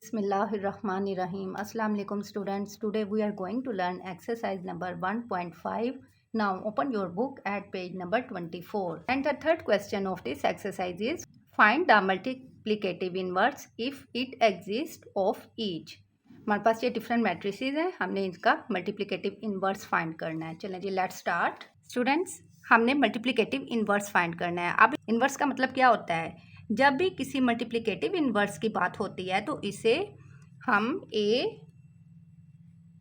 Bismillahirrahmanirrahim. Assalamu alaikum students. Today we are going to learn exercise number 1.5. Now open your book at page number 24. And the third question of this exercise is find the multiplicative inverse if it exists of each. हमारे पास ये different matrices हैं, हमने इनका multiplicative inverse find करना है. चलें जी, let's start. Students, हमने मल्टीप्लिकेटिव इन्वर्स फाइंड करना है. अब इन्वर्स का मतलब क्या होता है? जब भी किसी मल्टीप्लिकेटिव इन्वर्स की बात होती है तो इसे हम ए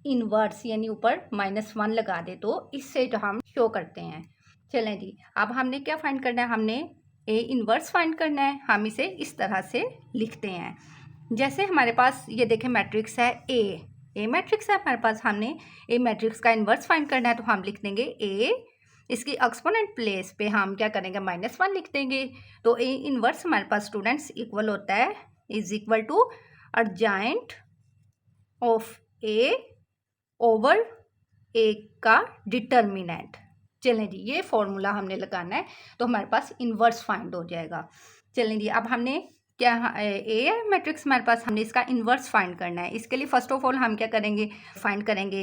इन्वर्स यानी ऊपर -1 लगा दे तो इससे जो हम शो करते हैं. चलें जी, अब हमने क्या फाइंड करना है? हमने ए इन्वर्स फाइंड करना है. हम इसे इस तरह से लिखते हैं. जैसे हमारे पास ये देखें मैट्रिक्स है ए मैट्रिक्स है हमारे पास. हमने ए मैट्रिक्स का इन्वर्स फाइंड करना है तो हम लिख देंगे ए, इसकी एक्सपोनेंट प्लेस पे हम क्या करेंगे? -1 लिख देंगे. तो ए इन्वर्स हमारे पास स्टूडेंट्स इक्वल होता है is equal to adjoint of A over A का डिटर्मिनेंट. चलें जी, ये फॉर्मूला हमने लगाना है तो हमारे पास इन्वर्स फाइंड हो जाएगा. चलें जी, अब हमने क्या ए मैट्रिक्स हमारे पास, हमने इसका इन्वर्स फाइंड करना है. इसके लिए फर्स्ट ऑफ ऑल हम क्या करेंगे? फाइंड करेंगे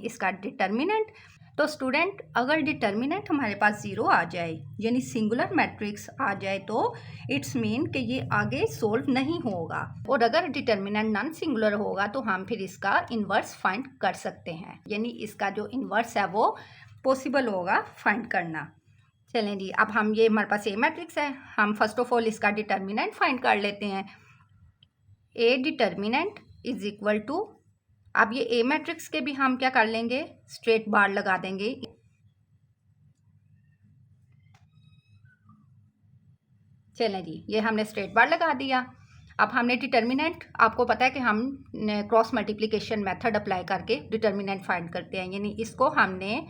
इसका डिटर्मिनेंट. तो स्टूडेंट, अगर डिटर्मिनेंट हमारे पास 0 आ जाए यानी सिंगुलर मैट्रिक्स आ जाए तो इट्स मीन कि ये आगे सोल्व नहीं होगा. और अगर डिटर्मिनेंट नॉन सिंगुलर होगा तो हम फिर इसका इन्वर्स फाइंड कर सकते हैं, यानी इसका जो इन्वर्स है वो पॉसिबल होगा फाइंड करना. चलें जी, अब हम ये हमारे पास ए मैट्रिक्स है, हम फर्स्ट ऑफ ऑल इसका डिटर्मिनेंट फाइंड कर लेते हैं. A determinant is equal to, अब ये ए मैट्रिक्स के भी हम क्या कर लेंगे? स्ट्रेट बार लगा देंगे. चलें जी, ये हमने स्ट्रेट बार लगा दिया. अब हमने डिटर्मिनेंट, आपको पता है कि हम क्रॉस मल्टीप्लिकेशन मेथड अप्लाई करके डिटर्मिनेंट फाइंड करते हैं, यानी इसको हमने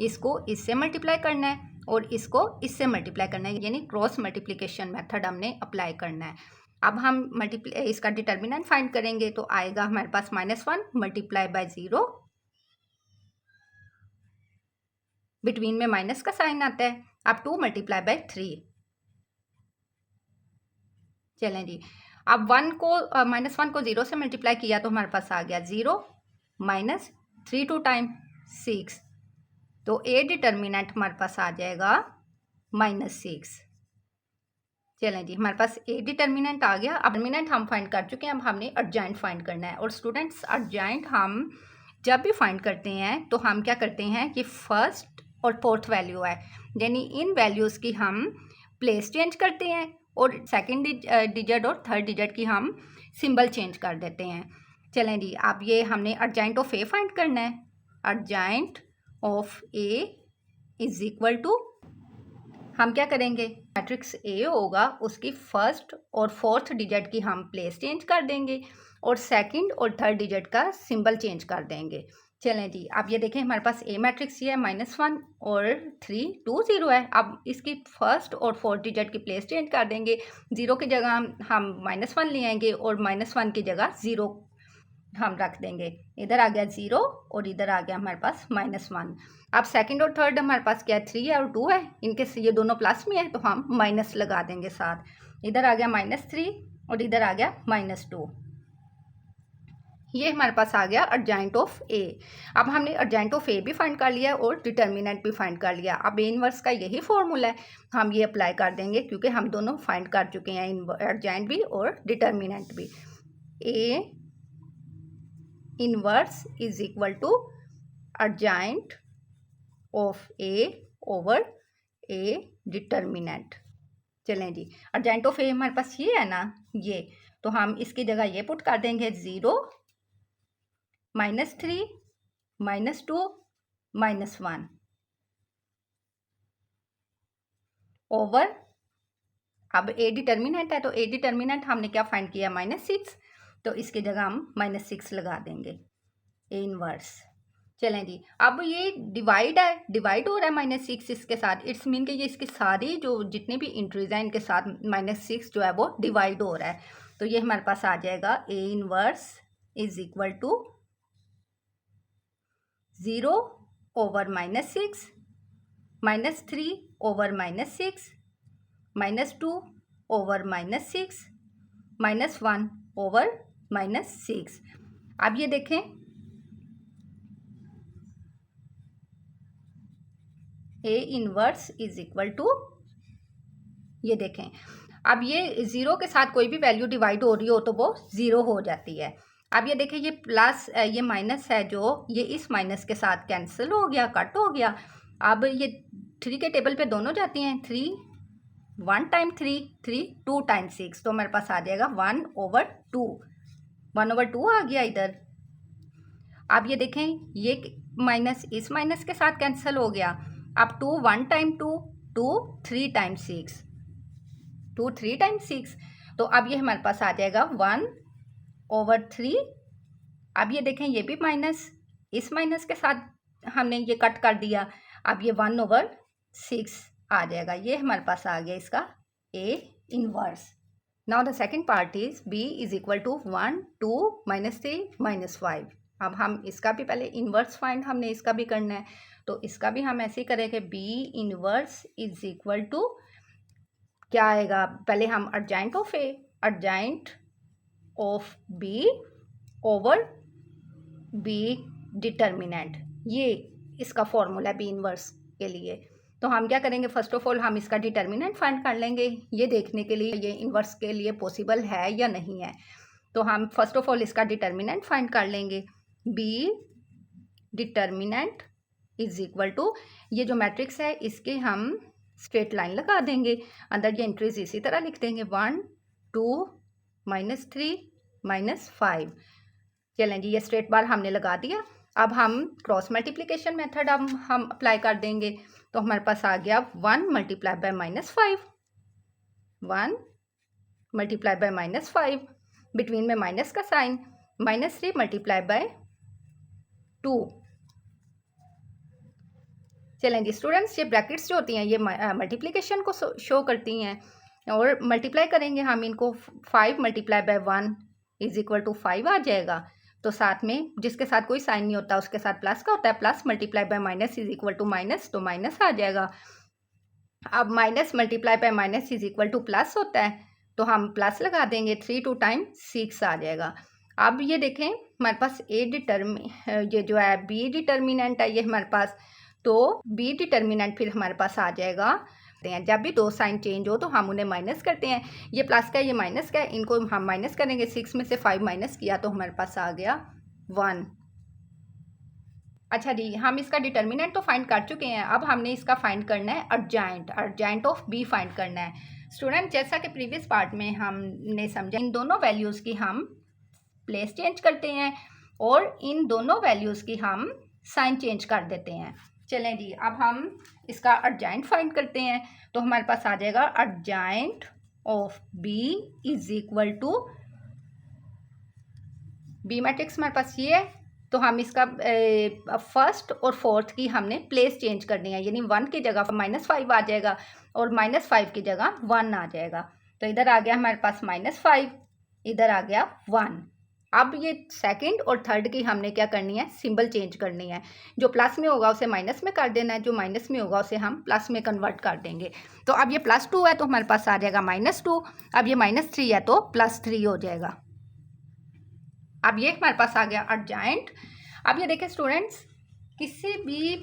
इससे मल्टीप्लाई करना है और इसको इससे मल्टीप्लाई करना है, यानी क्रॉस मल्टीप्लिकेशन मेथड हमने अप्लाई करना है. अब हम इसका डिटर्मिनेंट फाइंड करेंगे तो आएगा हमारे पास -1 मल्टीप्लाई बाय 0, बिटवीन में माइनस का साइन आता है. अब 2 मल्टीप्लाई बाय 3. चलें जी, अब -1 को 0 से मल्टीप्लाई किया तो हमारे पास आ गया 0 -3 2 टाइम 6. तो ए डिटर्मिनेंट हमारे पास आ जाएगा -6. चलें जी, हमारे पास ए डिटर्मिनेंट आ गया. अब डिटर्मिनेंट हम फाइंड कर चुके हैं, अब हमने अर्जाइंट फाइंड करना है. और स्टूडेंट्स, अर्जाइंट हम जब भी फाइंड करते हैं तो हम क्या करते हैं कि फर्स्ट और फोर्थ वैल्यू है, यानी इन वैल्यूज़ की हम प्लेस चेंज करते हैं और सेकंड डिजिट और थर्ड डिजिट की हम सिंबल चेंज कर देते हैं. चलें जी, अब ये हमने अर्जाइंट ऑफ ए फाइंड करना है. Adjoint of A is equal to, हम क्या करेंगे? मैट्रिक्स ए होगा, उसकी फर्स्ट और फोर्थ डिजिट की हम प्लेस चेंज कर देंगे और सेकंड और थर्ड डिजिट का सिंबल चेंज कर देंगे. चलें जी, अब ये देखें हमारे पास ए मैट्रिक्स ये है -1 और 3 2 0 है. अब इसकी फर्स्ट और फोर्थ डिजिट की प्लेस चेंज कर देंगे. 0 की जगह हम -1 ले आएंगे और -1 की जगह 0 हम रख देंगे. इधर आ गया 0 और इधर आ गया हमारे पास -1. अब सेकंड और थर्ड हमारे पास क्या है? 3 है और 2 है, इनके ये दोनों प्लस में है तो हम माइनस लगा देंगे साथ. इधर आ गया -3 और इधर आ गया -2. ये हमारे पास आ गया अर्जाइंट ऑफ ए. अब हमने अर्जाइंट ऑफ ए भी फाइंड कर लिया और डिटर्मिनेंट भी फाइंड कर लिया. अब ए इनवर्स का यही फॉर्मूला है, हम ये अप्लाई कर देंगे क्योंकि हम दोनों फाइंड कर चुके हैं, अर्जाइंट भी और डिटर्मिनेंट भी. A inverse is equal to adjoint of A over A determinant. चलें जी, अर्जाइंट ऑफ ए हमारे पास ये है ना, ये तो हम इसकी जगह ये पुट कर देंगे 0 -3 -2 -1 ओवर, अब ए डिटर्मिनेंट है तो ए डिटर्मिनेंट हमने क्या फाइंड किया? -6, तो इसकी जगह हम -6 लगा देंगे. A inverse. चलें जी, अब ये डिवाइड हो रहा है -6 इसके साथ. इट्स मीन कि ये इसकी सारी जो जितनी भी इंट्रीज हैं इनके साथ -6 जो है वो डिवाइड हो रहा है. तो ये हमारे पास आ जाएगा A inverse is equal to 0 over -6 -3 over -6 -2 over -6 -1 over -6। अब ये देखें A inverse is equal to, ये देखें अब ये 0 के साथ कोई भी वैल्यू डिवाइड हो रही हो तो वो 0 हो जाती है। अब ये देखें ये प्लस ये माइनस है जो ये इस माइनस के साथ कैंसिल हो गया, कट हो गया। अब ये 3 के टेबल पे दोनों जाती हैं, 3 1 टाइम 3 3 2 टाइम 6, तो मेरे पास आ जाएगा 1/2, 1/2 आ गया इधर। अब ये देखें ये माइनस इस माइनस के साथ कैंसिल हो गया। अब 2 1 टाइम 2 2 3 टाइम 6, 2 3 टाइम 6, तो अब ये हमारे पास आ जाएगा 1/3। अब ये देखें ये भी माइनस इस माइनस के साथ हमने ये कट कर दिया, अब ये 1/6 आ जाएगा। ये हमारे पास आ गया इसका A inverse. Now the second part is B is equal to 1 2 -3 -5। अब हम इसका भी पहले इनवर्स फाइंड हमने इसका भी करना है, तो इसका भी हम ऐसे ही करेंगे। B inverse is equal to क्या आएगा, पहले हम adjoint of B over B determinant, ये इसका फॉर्मूला B इनवर्स के लिए। तो हम क्या करेंगे, फर्स्ट ऑफ ऑल हम इसका डिटर्मिनेंट फाइंड कर लेंगे ये देखने के लिए ये इनवर्स के लिए पॉसिबल है या नहीं है। तो हम फर्स्ट ऑफ ऑल इसका डिटर्मिनेंट फाइंड कर लेंगे। B determinant is equal to, ये जो मैट्रिक्स है इसके हम स्ट्रेट लाइन लगा देंगे, अंदर ये एंट्रीज इसी तरह लिख देंगे 1 2 -3 -5। चलें जी, ये स्ट्रेट बार हमने लगा दिया। अब हम क्रॉस मल्टीप्लिकेशन मेथड हम अप्लाई कर देंगे, तो हमारे पास आ गया 1 multiply by -5, 1 multiply by -5, between में माइनस का साइन, -3 मल्टीप्लाई बाय 2। चलें जी स्टूडेंट्स, ये ब्रैकेट्स जो होती हैं ये मल्टीप्लिकेशन को शो करती हैं, और मल्टीप्लाई करेंगे हम इनको 5 multiply by 1 is equal to 5 आ जाएगा। तो साथ में जिसके साथ कोई साइन नहीं होता उसके साथ प्लस का होता है, plus multiply by minus is equal to minus, तो माइनस आ जाएगा। अब minus multiply by minus is equal to plus होता है, तो हम प्लस लगा देंगे, 3 2 टाइम 6 आ जाएगा। अब ये देखें हमारे पास ये जो है B डिटर्मिनेंट है ये हमारे पास, तो B डिटर्मिनेंट फिर हमारे पास आ जाएगा। जब भी दो साइन चेंज हो तो हम उन्हें माइनस करते हैं, ये प्लस का ये माइनस का, इनको हम माइनस करेंगे, 6 में से 5 माइनस किया तो हमारे पास आ गया 1। अच्छा जी, हम इसका डिटर्मिनेंट तो फाइंड कर चुके हैं, अब हमने इसका फाइंड करना है अर्जेंट ऑफ B फाइंड करना है। स्टूडेंट जैसा कि प्रीवियस पार्ट में हमने समझा, इन दोनों वैल्यूज़ की हम प्लेस चेंज करते हैं और इन दोनों वैल्यूज़ की हम साइन चेंज कर देते हैं। चलें जी, अब हम इसका अर्जेंट फाइंड करते हैं, तो हमारे पास आ जाएगा adjoint of B is equal to, B matrix हमारे पास ये है, तो हम इसका फर्स्ट और फोर्थ की हमने प्लेस चेंज करनी है, यानी 1 की जगह -5 आ जाएगा और -5 की जगह 1 आ जाएगा। तो इधर आ गया हमारे पास -5, इधर आ गया 1। अब ये सेकंड और थर्ड की हमने क्या करनी है, सिंबल चेंज करनी है। जो प्लस में होगा उसे माइनस में कर देना है, जो माइनस में होगा उसे हम प्लस में कन्वर्ट कर देंगे। तो अब ये +2 है तो हमारे पास आ जाएगा -2, अब ये -3 है तो +3 हो जाएगा। अब ये हमारे पास आ गया अर्जेंट। अब ये देखें स्टूडेंट्स, किसी भी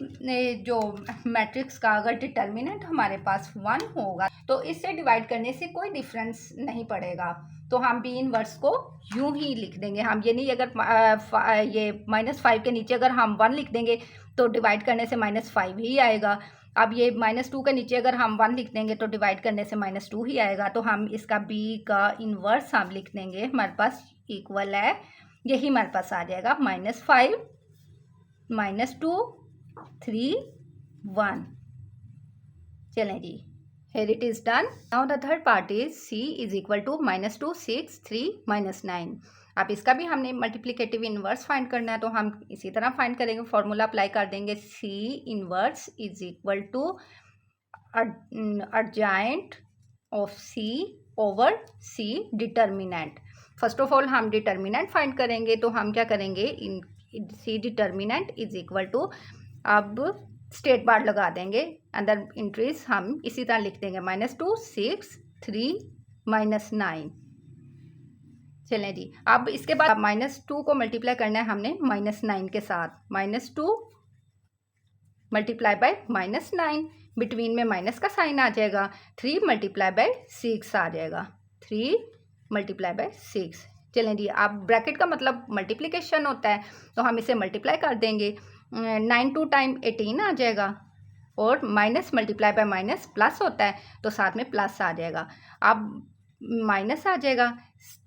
जो मैट्रिक्स का अगर डिटर्मिनेंट हमारे पास 1 होगा तो इससे डिवाइड करने से कोई डिफरेंस नहीं पड़ेगा, तो हम B इनवर्स को यूं ही लिख देंगे। हम ये नहीं, अगर ये -5 के नीचे अगर हम 1 लिख देंगे तो डिवाइड करने से -5 ही आएगा। अब ये -2 के नीचे अगर हम 1 लिख देंगे तो डिवाइड करने से -2 ही आएगा। तो हम इसका B का इनवर्स हम लिख देंगे, हमारे पास इक्वल है, यही हमारे पास आ जाएगा -5 -2 3 1। चलें जी, here it is done. Now the third part is C is equal to -2 6 3 -9। अब इसका भी हमने मल्टीप्लिकेटिव इनवर्स फाइंड करना है, तो हम इसी तरह फाइंड करेंगे, फॉर्मूला अप्लाई कर देंगे। C inverse is equal to adjoint of C over C determinant. First of all हम डिटर्मिनेंट फाइंड करेंगे, तो हम क्या करेंगे, C determinant is equal to, अब स्ट्रेट बार लगा देंगे, अंदर इंट्रीज हम इसी तरह लिख देंगे, -2 6 3 -9। चलें जी, अब इसके बाद -2 को मल्टीप्लाई करना है हमने -9 के साथ। -2 मल्टीप्लाई बाय -9, बिटवीन में माइनस का साइन आ जाएगा। 3 मल्टीप्लाई बाय 6 आ जाएगा। 3 मल्टीप्लाई बाय 6। चलें जी, आप ब्रैकेट का मतलब मल्टीप्लिकेशन होता है, तो हम इसे मल्टीप्लाई कर देंगे। 9 2 टाइम 18 आ जाएगा, और minus multiply by minus plus होता है, तो साथ में प्लस आ जाएगा। अब माइनस आ जाएगा,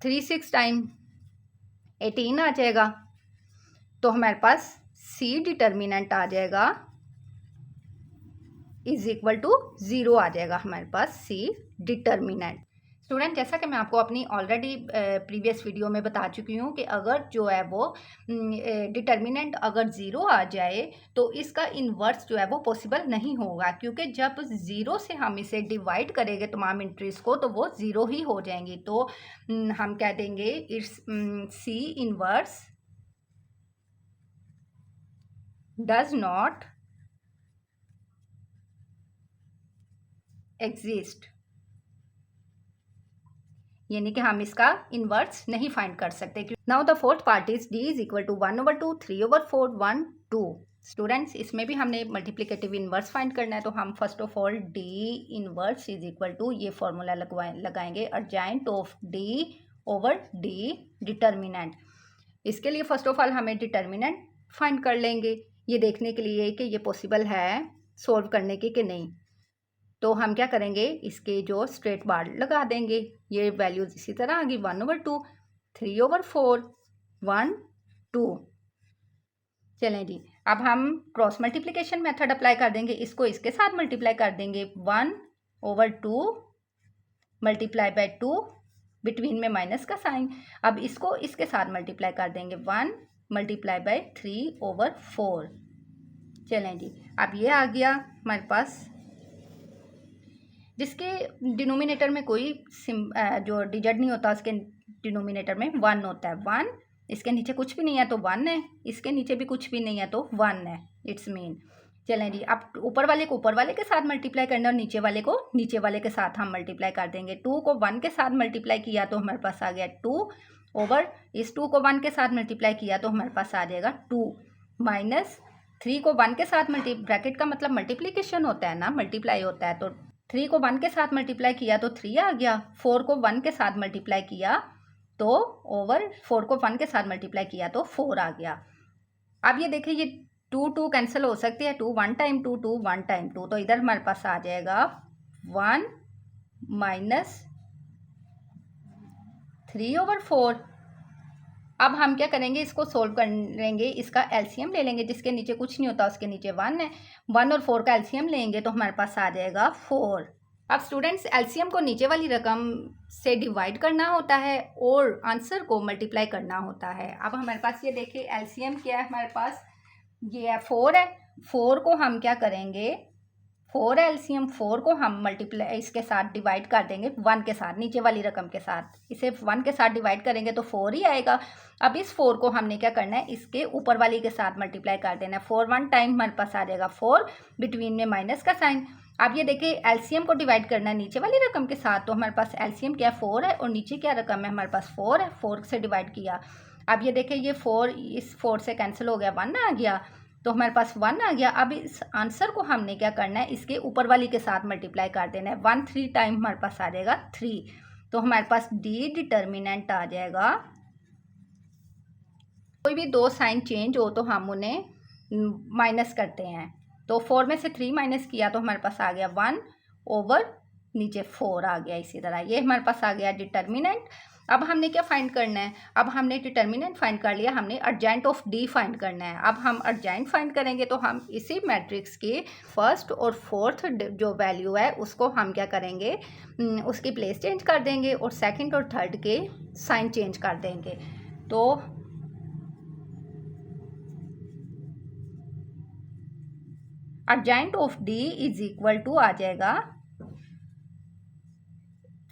3 6 टाइम 18 आ जाएगा, तो हमारे पास सी डिटर्मिनेंट आ जाएगा इज इक्वल टू 0 आ जाएगा हमारे पास सी डिटर्मिनेंट। स्टूडेंट, जैसा कि मैं आपको अपनी ऑलरेडी प्रीवियस वीडियो में बता चुकी हूँ कि अगर जो है वो डिटर्मिनेंट अगर 0 आ जाए तो इसका इन्वर्स जो है वो पॉसिबल नहीं होगा, क्योंकि जब 0 से हम इसे डिवाइड करेंगे तमाम एंट्रीज को तो वो 0 ही हो जाएंगी। तो हम कह देंगे it's C inverse does not exist, यानी कि हम इसका इन्वर्स नहीं फाइंड कर सकते। Now the fourth part is D is equal to 1/2 3/4 1 2। Students, इसमें भी हमने मल्टीप्लिकेटिव इन्वर्स फाइंड करना है, तो हम first of all D inverse is equal to ये फॉर्मूला लगाएंगे adjoint of D over D determinant. इसके लिए फर्स्ट ऑफ ऑल हमें डिटर्मिनेंट फाइंड कर लेंगे, ये देखने के लिए कि ये पॉसिबल है सोल्व करने के कि नहीं। तो हम क्या करेंगे, इसके जो स्ट्रेट बार लगा देंगे। ये वैल्यूज इसी तरह आ गई 1/2 3/4 1 2। चलें जी, अब हम क्रॉस मल्टीप्लिकेशन मेथड अप्लाई कर देंगे, इसको इसके साथ मल्टीप्लाई कर देंगे। 1/2 मल्टीप्लाई बाय 2, बिटवीन में माइनस का साइन। अब इसको इसके साथ मल्टीप्लाई कर देंगे 1 मल्टीप्लाई बाय 3/4। चलें जी, अब ये आ गया हमारे पास, जिसके डिनोमिनेटर में कोई जो डिजिट नहीं होता, उसके डिनोमिनेटर में 1 होता है। 1, इसके नीचे कुछ भी नहीं है तो 1 है, इसके नीचे भी कुछ भी नहीं है तो 1 है, इट्स मीन। चलें जी, अब ऊपर वाले को ऊपर वाले के साथ मल्टीप्लाई करना और नीचे वाले को नीचे वाले के साथ हम मल्टीप्लाई कर देंगे। 2 को 1 के साथ मल्टीप्लाई किया तो हमारे पास आ गया 2 ओवर, इस 2 को 1 के साथ मल्टीप्लाई किया तो हमारे पास आ जाएगा 2 माइनस 3 को 1 के साथ ब्रैकेट का मतलब मल्टीप्लिकेशन होता है ना, मल्टीप्लाई होता है, तो 3 को 1 के साथ मल्टीप्लाई किया तो 3 आ गया। 4 को 1 के साथ मल्टीप्लाई किया तो ओवर 4 को 1 के साथ मल्टीप्लाई किया तो 4 आ गया। अब ये देखिए, ये 2 2 कैंसिल हो सकती है, 2 1 टाइम 2 2 1 टाइम 2, तो इधर हमारे पास आ जाएगा 1 माइनस 3/4। अब हम क्या करेंगे, इसको सोल्व करेंगे, इसका एलसीएम ले लेंगे, जिसके नीचे कुछ नहीं होता उसके नीचे 1 है। 1 और 4 का एलसीएम लेंगे तो हमारे पास आ जाएगा 4। अब स्टूडेंट्स, एलसीएम को नीचे वाली रकम से डिवाइड करना होता है और आंसर को मल्टीप्लाई करना होता है। अब हमारे पास ये देखिए एलसीएम क्या है, हमारे पास ये है 4 है। 4 को हम क्या करेंगे, 4 एलसीएम 4 को हम मल्टीप्लाई इसके साथ डिवाइड कर देंगे 1 के साथ, नीचे वाली रकम के साथ। इसे 1 के साथ डिवाइड करेंगे तो 4 ही आएगा। अब इस 4 को हमने क्या करना है, इसके ऊपर वाली के साथ मल्टीप्लाई कर देना है। 4 1 टाइम हमारे पास आ जाएगा 4, बिटवीन में माइनस का साइन। अब ये देखिए, एलसीएम को डिवाइड करना है नीचे वाली रकम के साथ, तो हमारे पास एलसीएम क्या है 4 है, और नीचे क्या रकम है हमारे पास 4 है। 4 से डिवाइड किया, अब ये देखिए ये 4 इस 4 से कैंसिल हो गया, 1 आ गया, तो हमारे पास 1 आ गया। अब इस आंसर को हमने क्या करना है, इसके ऊपर वाली के साथ मल्टीप्लाई कर देना है। 1 3 टाइम हमारे पास आ जाएगा 3, तो हमारे पास डी डिटर्मिनेंट आ जाएगा। कोई भी दो साइन चेंज हो तो हम उन्हें माइनस करते हैं, तो 4 में से 3 माइनस किया तो हमारे पास आ गया 1 ओवर नीचे 4 आ गया। इसी तरह ये हमारे पास आ गया डिटर्मिनेंट। अब हमने क्या फाइंड करना है, अब हमने डिटर्मिनेंट फाइंड कर लिया, हमने अर्जेंट ऑफ डी फाइंड करना है। अब हम अर्जेंट फाइंड करेंगे तो हम इसी मैट्रिक्स की फर्स्ट और फोर्थ जो वैल्यू है उसको हम क्या करेंगे, उसकी प्लेस चेंज कर देंगे और सेकंड और थर्ड के साइन चेंज कर देंगे। तो adjoint of D is equal to आ जाएगा,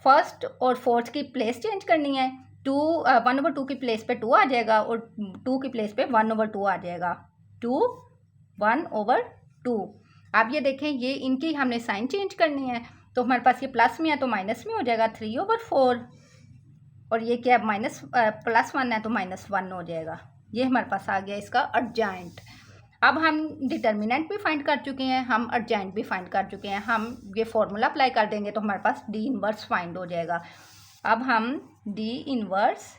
फर्स्ट और फोर्थ की प्लेस चेंज करनी है, 1/2 की प्लेस पे 2 आ जाएगा और 2 की प्लेस पे 1/2 आ जाएगा, 2 1/2। अब ये देखें, ये इनकी हमने साइन चेंज करनी है, तो हमारे पास ये प्लस में है तो माइनस में हो जाएगा 3/4। और ये क्या माइनस +1 है तो -1 हो जाएगा। ये हमारे पास आ गया इसका अर्जेंट। अब हम डिटर्मिनेंट भी फाइंड कर चुके हैं, हम अर्जेंट भी फाइंड कर चुके हैं। हम ये फॉर्मूला अप्लाई कर देंगे तो हमारे पास डी इनवर्स फाइंड हो जाएगा। अब हम D inverse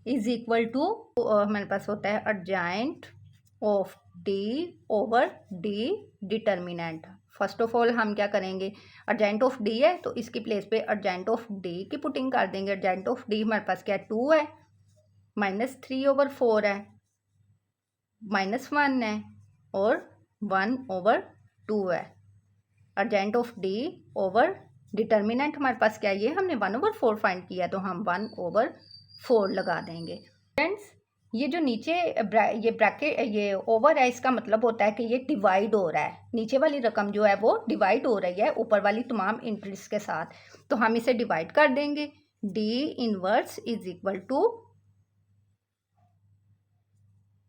is equal to हमारे पास होता है adjoint of D over D determinant. First of all हम क्या करेंगे, अर्जेंट ऑफ डी है तो इसकी प्लेस पे अर्जेंट ऑफ डी की पुटिंग कर देंगे। अर्जेंट ऑफ डी हमारे पास क्या है, 2 है, -3/4 है, -1 है और 1/2 है। Adjoint of D over determinant हमारे पास क्या है, ये हमने 1/4 फाइंड किया तो हम 1/4 लगा देंगे। फ्रेंड्स ये जो नीचे ये ब्रैकेट ये ओवर है, इसका मतलब होता है कि ये डिवाइड हो रहा है। नीचे वाली रकम जो है वो डिवाइड हो रही है ऊपर वाली तमाम इंटरेस्ट के साथ, तो हम इसे डिवाइड कर देंगे। D inverse is equal to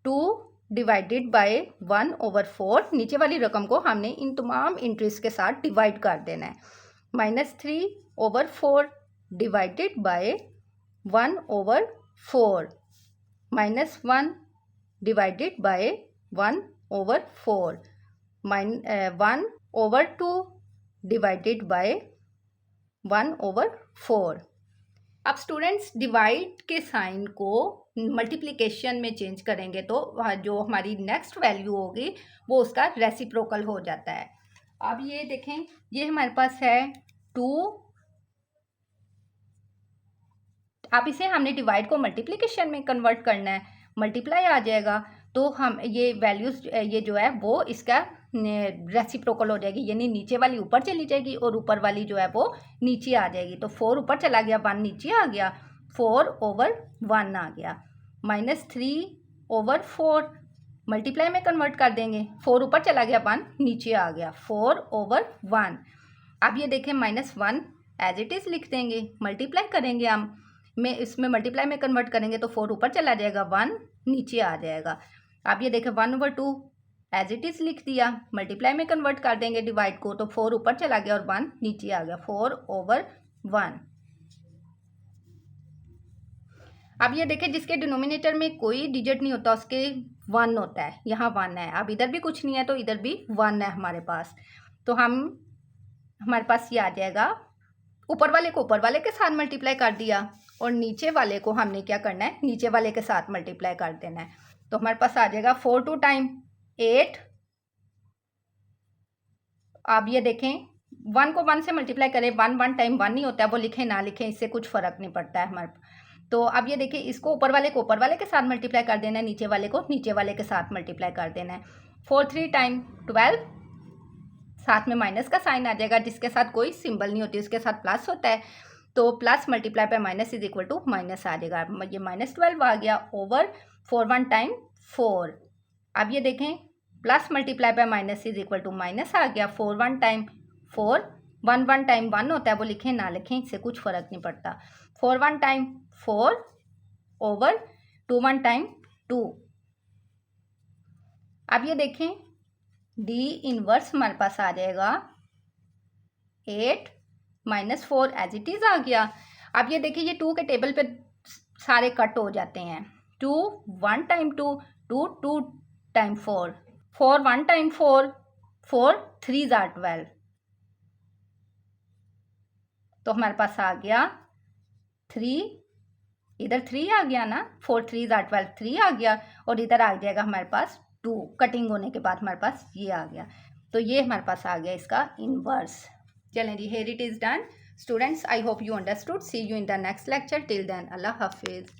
2 divided by 1/4। नीचे वाली रकम को हमने इन तमाम इंटरेस्ट के साथ डिवाइड कर देना है। -3/4 divided by 1/4 -1 divided by 1/4 1/2 divided by 1/4। अब स्टूडेंट्स डिवाइड के साइन को मल्टीप्लिकेशन में चेंज करेंगे तो जो हमारी नेक्स्ट वैल्यू होगी वो उसका रेसिप्रोकल हो जाता है। अब ये देखें, ये हमारे पास है 2। अब इसे हमने डिवाइड को मल्टीप्लिकेशन में कन्वर्ट करना है, मल्टीप्लाई आ जाएगा तो हम ये वैल्यूज ये जो है वो इसका रेसिप्रोकल हो जाएगी, यानी नीचे वाली ऊपर चली जाएगी और ऊपर वाली जो है वो नीचे आ जाएगी। तो 4 ऊपर चला गया, 1 नीचे आ गया, 4/1 आ गया। -3/4 मल्टीप्लाई में कन्वर्ट कर देंगे, 4 ऊपर चला गया, 1 नीचे आ गया, 4/1। अब ये देखें -1 एज इट इज़ लिख देंगे, मल्टीप्लाई करेंगे हम में इसमें मल्टीप्लाई में कन्वर्ट करेंगे तो 4 ऊपर चला जाएगा, 1 नीचे आ जाएगा। अब ये देखें 1/2 एज इट इज़ लिख दिया, मल्टीप्लाई में कन्वर्ट कर देंगे डिवाइड को तो 4 ऊपर चला गया और 1 नीचे आ गया, 4/1। अब ये देखें जिसके डिनोमिनेटर में कोई डिजिट नहीं होता उसके 1 होता है, यहाँ 1 है। अब इधर भी कुछ नहीं है तो इधर भी 1 है हमारे पास, तो हमारे पास ये आ जाएगा। ऊपर वाले को ऊपर वाले के साथ मल्टीप्लाई कर दिया और नीचे वाले को हमने क्या करना है, नीचे वाले के साथ मल्टीप्लाई कर देना है। तो हमारे पास आ जाएगा 4 2 टाइम 8। अब ये देखें 1 को 1 से मल्टीप्लाई करें, 1 टाइम 1 नहीं होता है, वो लिखें ना लिखें इससे कुछ फ़र्क नहीं पड़ता है हमारे। तो अब ये देखिए इसको ऊपर वाले को ऊपर वाले के साथ मल्टीप्लाई कर देना है, नीचे वाले को नीचे वाले के साथ मल्टीप्लाई कर देना है। 4 3 टाइम 12, साथ में माइनस का साइन आ जाएगा, जिसके साथ कोई सिंबल नहीं होती उसके साथ प्लस होता है, तो प्लस मल्टीप्लाई पे minus is equal to minus आ जाएगा। ये -12 आ गया ओवर 4 1 टाइम 4। अब ये देखें प्लस मल्टीप्लाई पे minus is equal to minus आ गया, 4 1 टाइम 4, 1 1 टाइम 1 होता है, वो लिखें ना लिखें इससे कुछ फ़र्क नहीं पड़ता। 4 1 टाइम 4 ओवर 2 1 टाइम 2। अब ये देखें डी इनवर्स हमारे पास आ जाएगा 8 -4 एज इट इज़ आ गया। अब ये देखिए ये 2 के टेबल पे सारे कट हो जाते हैं, 2 1 टाइम 2 2 2 टाइम 4 4 1 टाइम 4 4 3 are 12। तो हमारे पास आ गया 3, इधर 3 आ गया ना, 4 3 are 12, 3 आ गया और इधर आ जाएगा हमारे पास 2, कटिंग होने के बाद हमारे पास ये आ गया। तो ये हमारे पास आ गया इसका इनवर्स। चलें जी, here it is done. Students, I hope you understood. See you in the next lecture. Till then, Allah Hafiz.